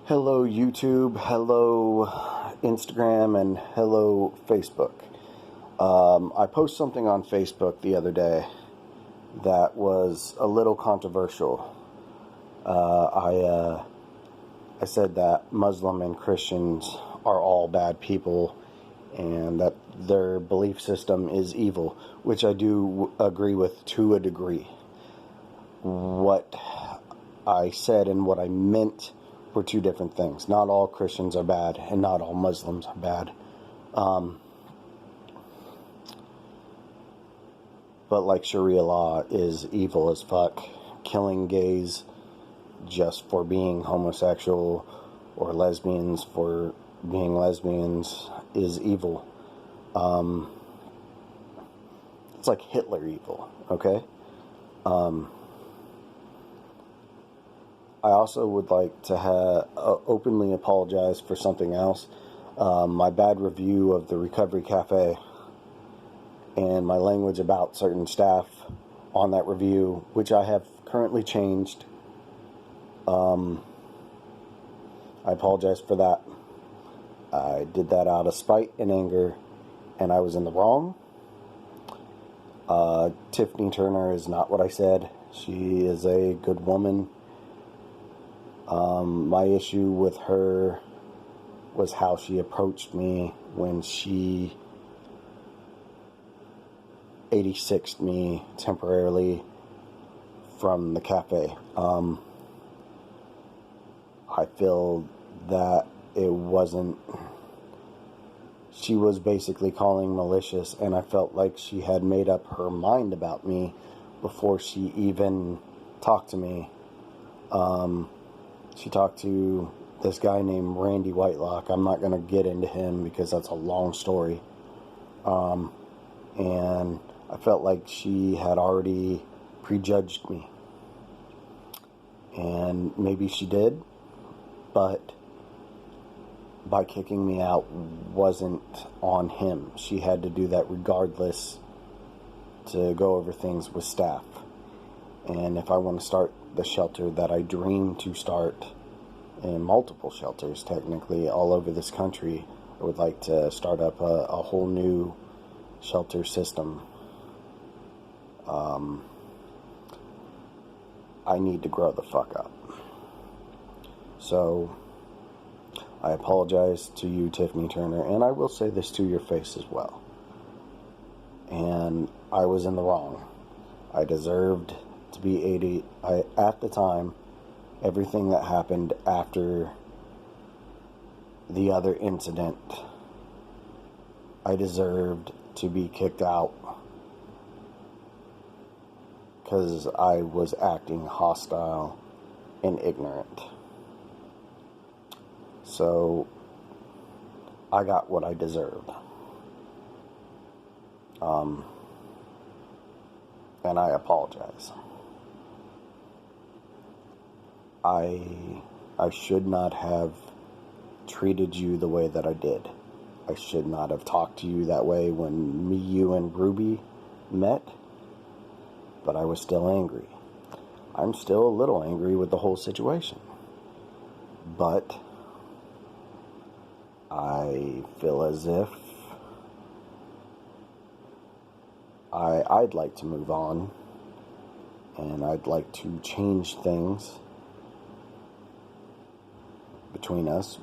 Hello YouTube, hello Instagram, and hello Facebook. I posted something on Facebook the other day that was a little controversial. I said that Muslim and Christians are all bad people and that their belief system is evil, which I do agree with to a degree. What I said and what I meant were two different things. Not all Christians are bad, and not all Muslims are bad. But like Sharia law is evil as fuck. Killing gays just for being homosexual or lesbians for being lesbians is evil. It's like Hitler evil, okay? I also would like to openly apologize for something else. My bad review of the Recovery Cafe and my language about certain staff on that review, which I have currently changed. I apologize for that. I did that out of spite and anger, and I was in the wrong. Tiffany Turner is not what I said. She is a good woman. My issue with her was how she approached me when she 86'd me temporarily from the cafe. I feel that it wasn't... She was basically calling malicious, and I felt like she had made up her mind about me before she even talked to me. She talked to this guy named Randy Whitelock. I'm not going to get into him because that's a long story. And I felt like she had already prejudged me. And maybe she did, but by kicking me out wasn't on him. She had to do that regardless to go over things with staff. And if I want to start the shelter that I dream to start, in multiple shelters technically all over this country, I would like to start up a whole new shelter system. I need to grow the fuck up. So I apologize to you, Tiffany Turner, and I will say this to your face as well. And I was in the wrong. I deserved to be 80. At the time, everything that happened after the other incident, I deserved to be kicked out because I was acting hostile and ignorant. So I got what I deserved. And I apologize. I should not have treated you the way that I did. I should not have talked to you that way when you and Ruby met, but I was still angry. I'm still a little angry with the whole situation, but I feel as if I'd like to move on, and I'd like to change things between us.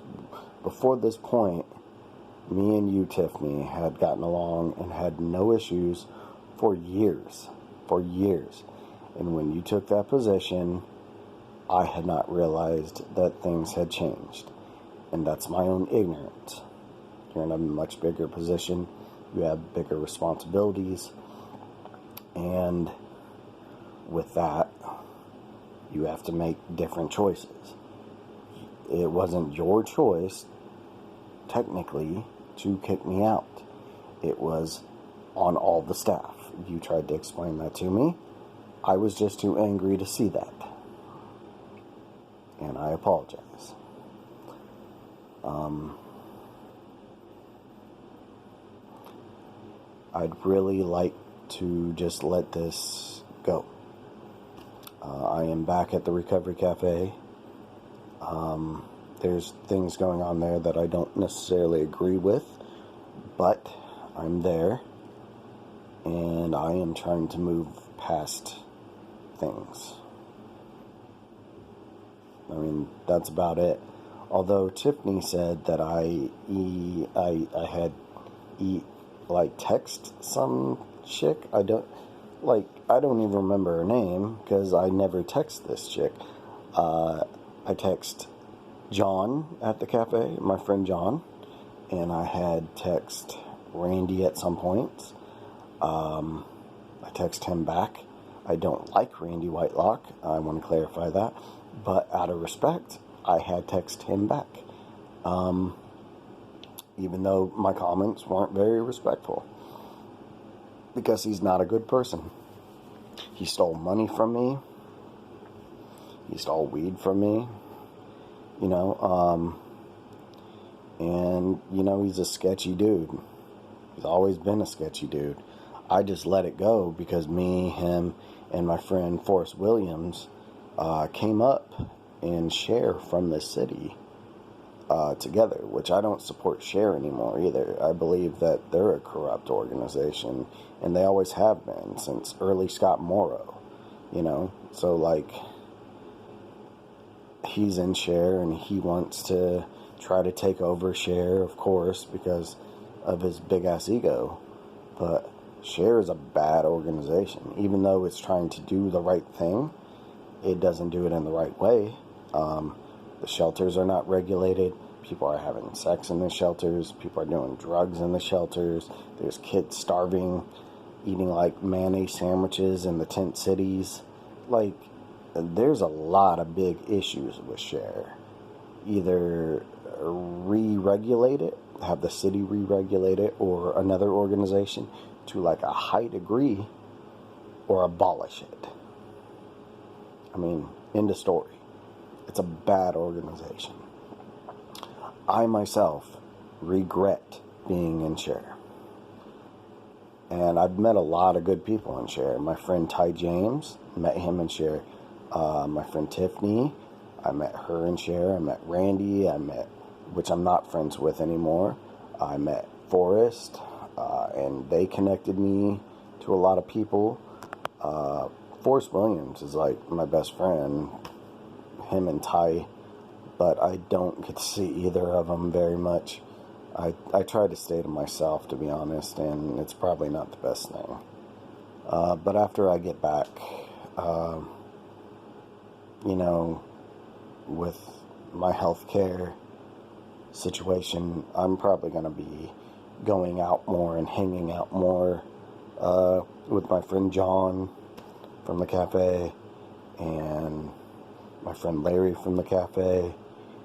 Before this point, me and you, Tiffany, had gotten along and had no issues for years. And when you took that position, I had not realized that things had changed. And that's my own ignorance. You're in a much bigger position. You have bigger responsibilities. And with that, you have to make different choices. It wasn't your choice, technically, to kick me out. It was on all the staff. You tried to explain that to me. I was just too angry to see that. And I apologize. I'd really like to just let this go. I am back at the Recovery Cafe. there's things going on there that I don't necessarily agree with, but I'm there, and I am trying to move past things. I mean, that's about it. Although Tiffany said that I had text some chick. I don't even remember her name because I never text this chick. I text John at the cafe, my friend John, and I had text Randy at some points. I text him back. I don't like Randy Whitelock. I want to clarify that. But out of respect, I had text him back. Even though my comments weren't very respectful. Because he's not a good person. He stole money from me. He stole weed from me. And, he's a sketchy dude. He's always been a sketchy dude. I just let it go because me, him, and my friend Forrest Williams came up in Share from the city together, which I don't support Share anymore either. I believe that they're a corrupt organization, and they always have been since early Scott Morrow, So, he's in Share, and he wants to try to take over Share, of course, because of his big-ass ego. But Share is a bad organization. Even though it's trying to do the right thing, it doesn't do it in the right way. The shelters are not regulated. People are having sex in the shelters. People are doing drugs in the shelters. There's kids starving, eating mayonnaise sandwiches in the tent cities. There's a lot of big issues with Share. Either re-regulate it, have the city re-regulate it, or another organization to a high degree, or abolish it. I mean, end of story. It's a bad organization. I myself regret being in Share. And I've met a lot of good people in Share. My friend Ty James, met him in Share. My friend Tiffany, I met her in Share. I met Randy, which I'm not friends with anymore. I met Forrest, and they connected me to a lot of people. Forrest Williams is my best friend, him and Ty, but I don't get to see either of them very much. I try to stay to myself, to be honest, and it's probably not the best thing. But after I get back, with my healthcare situation, I'm probably going to be going out more and hanging out more with my friend John from the cafe, and my friend Larry from the cafe,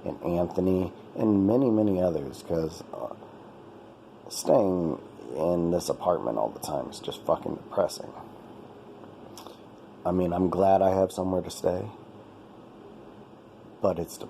and Anthony, and many, many others, because staying in this apartment all the time is just fucking depressing. I mean, I'm glad I have somewhere to stay, but it's depressing.